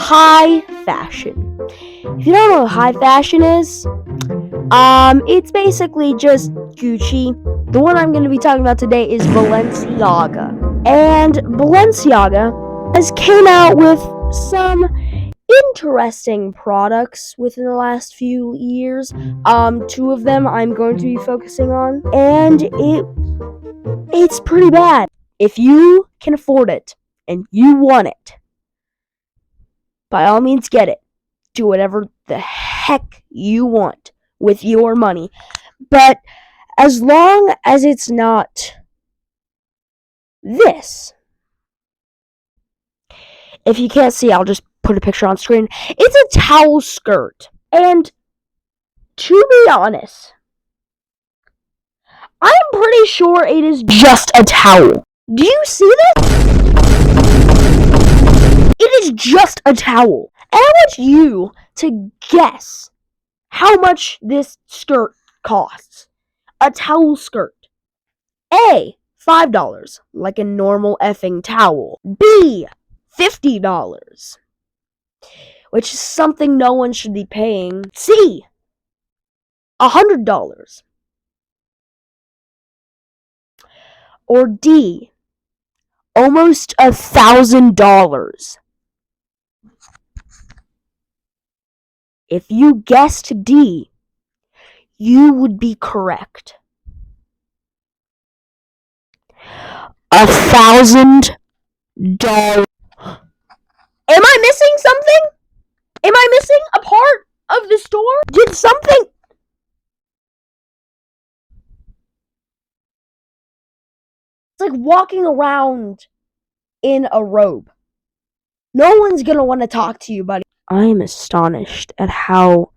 high fashion. If you don't know what high fashion is, it's basically just Gucci. The one I'm going to be talking about today is Balenciaga. And Balenciaga has came out with some interesting products within the last few years. Two of them I'm going to be focusing on, and it's pretty bad. If you can afford it and you want it, by all means get it. Do whatever the heck you want with your money. But as long as it's not this. If you can't see, I'll just put a picture on screen. It's a towel skirt. And to be honest, I'm pretty sure it is just a towel. Do you see this? It is just a towel. And I want you to guess how much this skirt costs. A towel skirt. A, $5, like a normal effing towel. B, $50, which is something no one should be paying. C, $100. Or D, almost $1,000. If you guessed D, you would be correct. $1,000. Am I missing something? Am I missing a part of the store? Did something... It's like walking around in a robe. No one's gonna want to talk to you, buddy. I am astonished at how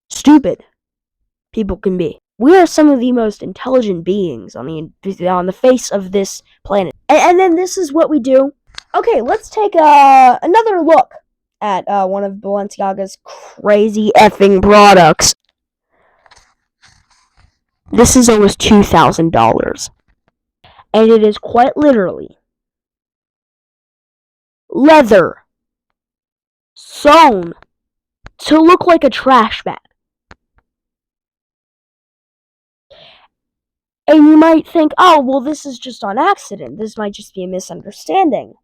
stupid people can be. We are some of the most intelligent beings on the face of this planet. And then this is what we do. Okay, let's take another look at one of Balenciaga's crazy effing products. This is almost $2,000. And it is quite literally leather sewn to look like a trash bag. And you might think, oh, well, this is just on accident. This might just be a misunderstanding.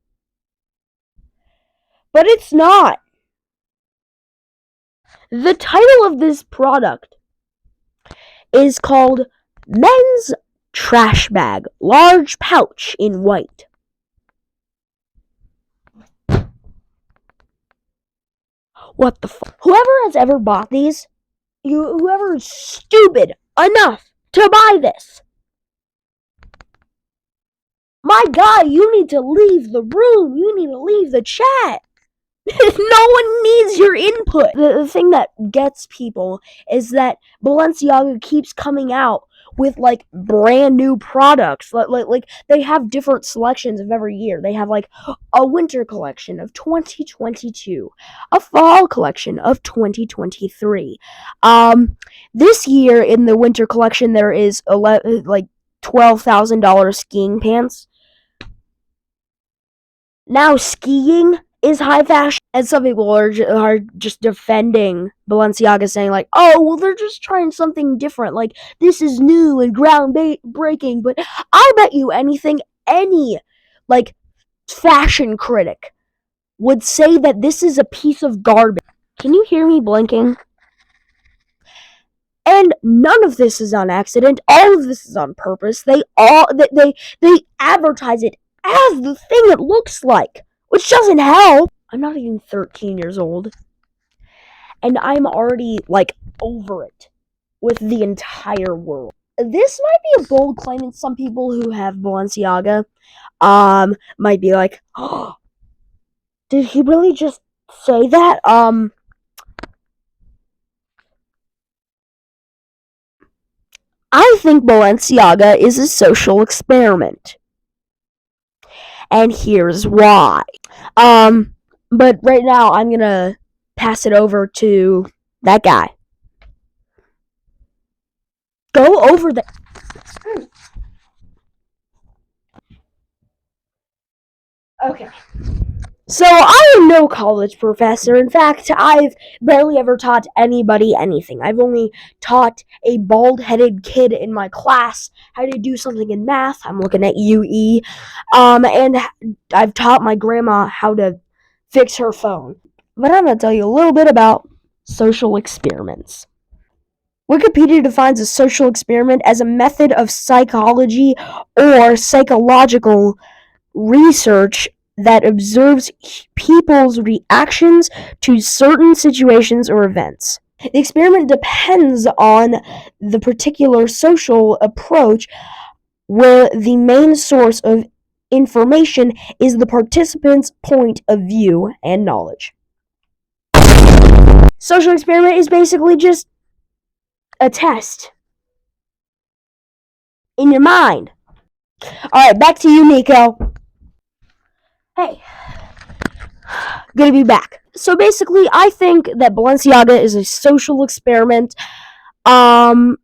But it's not. The title of this product is called Men's Trash Bag, Large Pouch in White. What the fuck? Whoever has ever bought these, whoever is stupid enough to buy this, my guy, you need to leave the room. You need to leave the chat. No one needs your input. The thing that gets people is that Balenciaga keeps coming out with like brand new products. Like they have different selections of every year. They have like a winter collection of 2022, a fall collection of 2023. This year in the winter collection there is like $12,000 skiing pants. Now skiing is high fashion, and some people are just defending Balenciaga, saying like, oh, well, they're just trying something different, like, this is new and groundbreaking. But I bet you anything, any, like, fashion critic would say that this is a piece of garbage. Can you hear me blinking? And none of this is on accident. All of this is on purpose. They advertise it as the thing it looks like, which doesn't help. I'm not even 13 years old, and I'm already, like, over it with the entire world. This might be a bold claim, and some people who have Balenciaga, might be like, oh, did he really just say that? I think Balenciaga is a social experiment. And here's why. But right now I'm gonna pass it over to that guy. Go over there. Okay. So I am no college professor. In fact, I've barely ever taught anybody anything. I've only taught a bald-headed kid in my class how to do something in math. I'm looking at UE. And I've taught my grandma how to fix her phone. But I'm going to tell you a little bit about social experiments. Wikipedia defines a social experiment as a method of psychology or psychological research that observes people's reactions to certain situations or events. The experiment depends on the particular social approach, where the main source of information is the participant's point of view and knowledge. Social experiment is basically just a test in your mind. Alright, back to you, Nico. Hey, good to be back. So basically, I think that Balenciaga is a social experiment to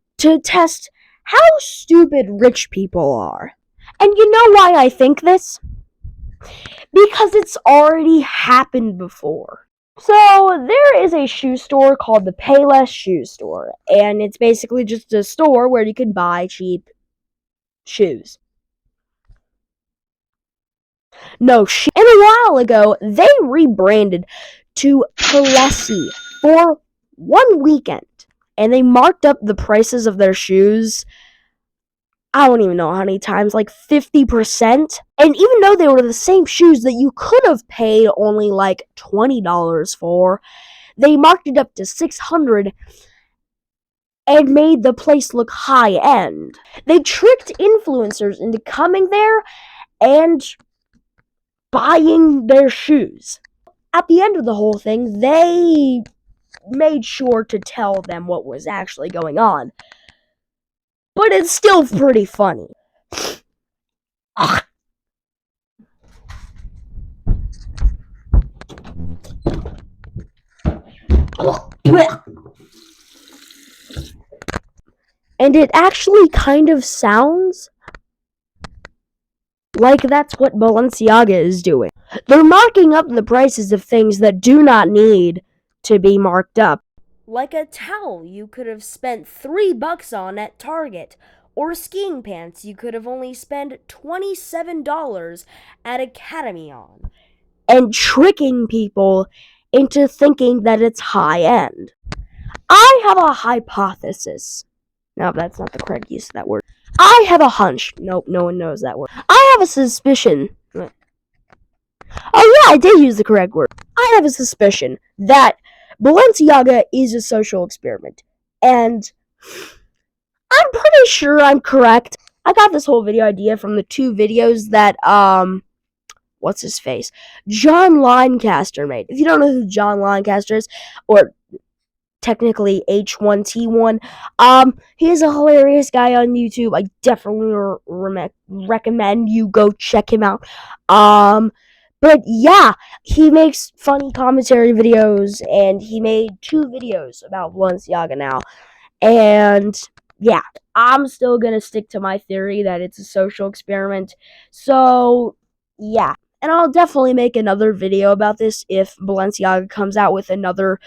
test how stupid rich people are. And you know why I think this? Because it's already happened before. So there is a shoe store called the Payless Shoe Store, and it's basically just a store where you can buy cheap shoes. No shit. And a while ago, they rebranded to Palessi for one weekend, and they marked up the prices of their shoes. I don't even know how many times, like 50%. And even though they were the same shoes that you could have paid only like $20 for, they marked it up to $600 and made the place look high end. They tricked influencers into coming there and buying their shoes. At the end of the whole thing, they made sure to tell them what was actually going on. But it's still pretty funny. And it actually kind of sounds like that's what Balenciaga is doing. They're marking up the prices of things that do not need to be marked up. Like a towel you could have spent $3 on at Target, or skiing pants you could have only spent $27 at Academy on. And tricking people into thinking that it's high end. I have a hypothesis. No, that's not the correct use of that word. I have a hunch. Nope, no one knows that word. I have a suspicion. Oh yeah, I did use the correct word. I have a suspicion that Balenciaga is a social experiment. And I'm pretty sure I'm correct. I got this whole video idea from the two videos that, what's his face? John Lancaster made. If you don't know who John Lancaster is, or technically H1T1. He is a hilarious guy on YouTube. I definitely recommend you go check him out. But yeah, he makes funny commentary videos, and he made two videos about Balenciaga now. And yeah, I'm still gonna stick to my theory that it's a social experiment. So yeah, and I'll definitely make another video about this if Balenciaga comes out with another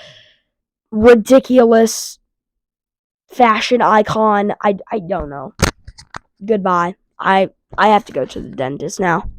ridiculous fashion icon. I don't know. Goodbye. I have to go to the dentist now.